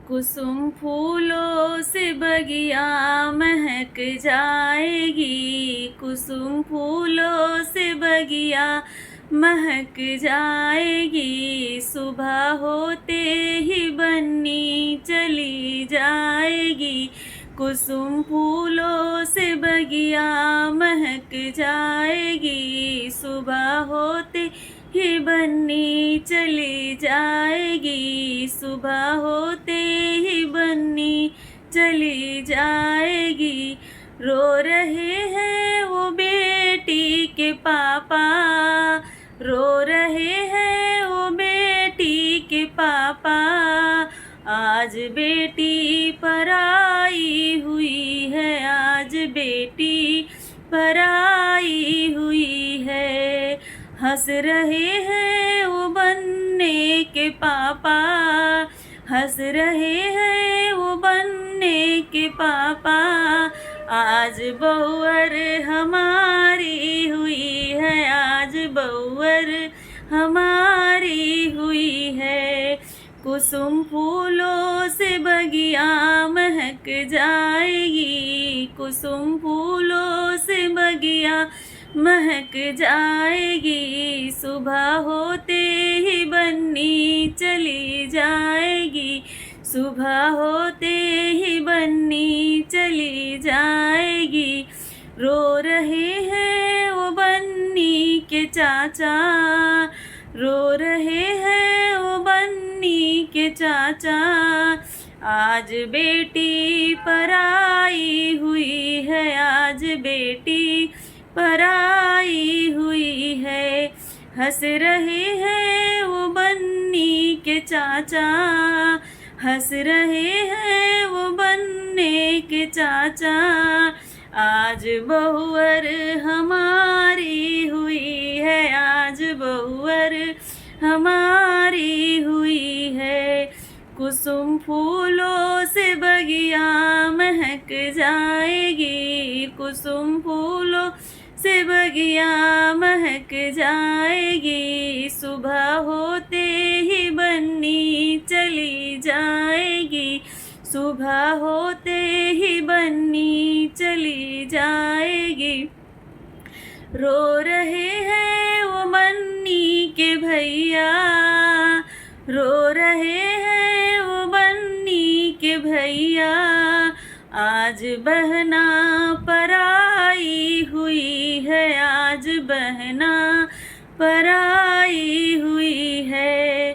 कुसुम फूलों से बगिया महक जाएगी, कुसुम फूलों से बगिया महक जाएगी। सुबह होते ही बन्नी चली जाएगी, कुसुम फूलों से बगिया महक जाएगी। सुबह होते ही बन्नी चली जाएगी, सुबह होते ही बन्नी चली जाएगी। रो रहे हैं वो बेटी के पापा, रो रहे हैं वो बेटी के पापा। आज बेटी पराई हुई है, आज बेटी पराई हुई है। हंस रहे हैं वो बनने के पापा, हंस रहे हैं वो बनने के पापा। आज बहुअर हमारी हुई है, आज बहुअर हमारी हुई है। कुसुम फूलों से बगिया महक जाएगी, कुसुम फूलों से बगिया महक जाएगी। सुबह होते ही बन्नी चली जाएगी, सुबह होते ही बन्नी चली जाएगी। रो रहे हैं वो बन्नी के चाचा, रो रहे हैं वो बन्नी के चाचा। आज बेटी पराई हुई है, आज बेटी पराई हुई है। हंस रहे हैं वो बन्नी के चाचा, हंस रहे हैं वो बनने के चाचा। आज बहुअर हमारी हुई है, आज बहुअर हमारी हुई है। कुसुम फूलों से बगिया महक जाएगी, कुसुम फूलों से बगिया महक जाएगी। सुबह होते ही बन्नी चली जाएगी, सुबह होते ही बन्नी चली जाएगी। रो रहे हैं वो बन्नी के भैया, रो रहे हैं वो बन्नी के भैया। आज बहना पराई हुई है, आज बहना पराई हुई है।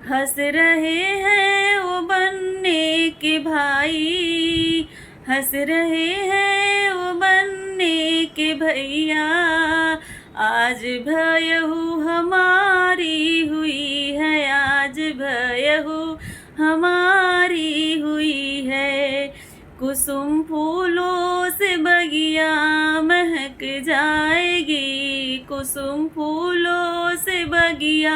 हंस रहे हैं वो बनने के भाई, हंस रहे हैं वो बनने के भैया। आज भयहू हमारी हुई है, आज भयहू हमारी हुई है। कुसुम फूलों से बगिया महक जाएगी, कुसुम फूलों से बगिया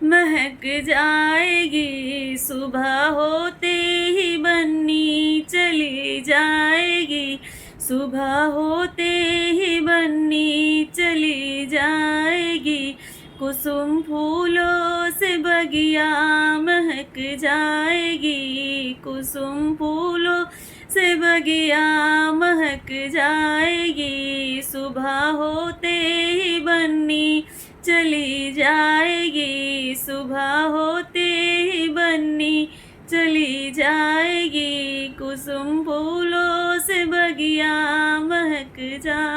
महक जाएगी। सुबह होते ही बन्नी चली जाएगी, सुबह होते ही बन्नी चली जाएगी। कुसुम फूलों से बगिया महक जाएगी, कुसुम फूलों से बगिया महक जाएगी। सुबह होते ही बन्नी चली जाएगी, सुबह होते ही बन्नी चली जाएगी। कुसुम फूलों से बगिया महक जाएगी।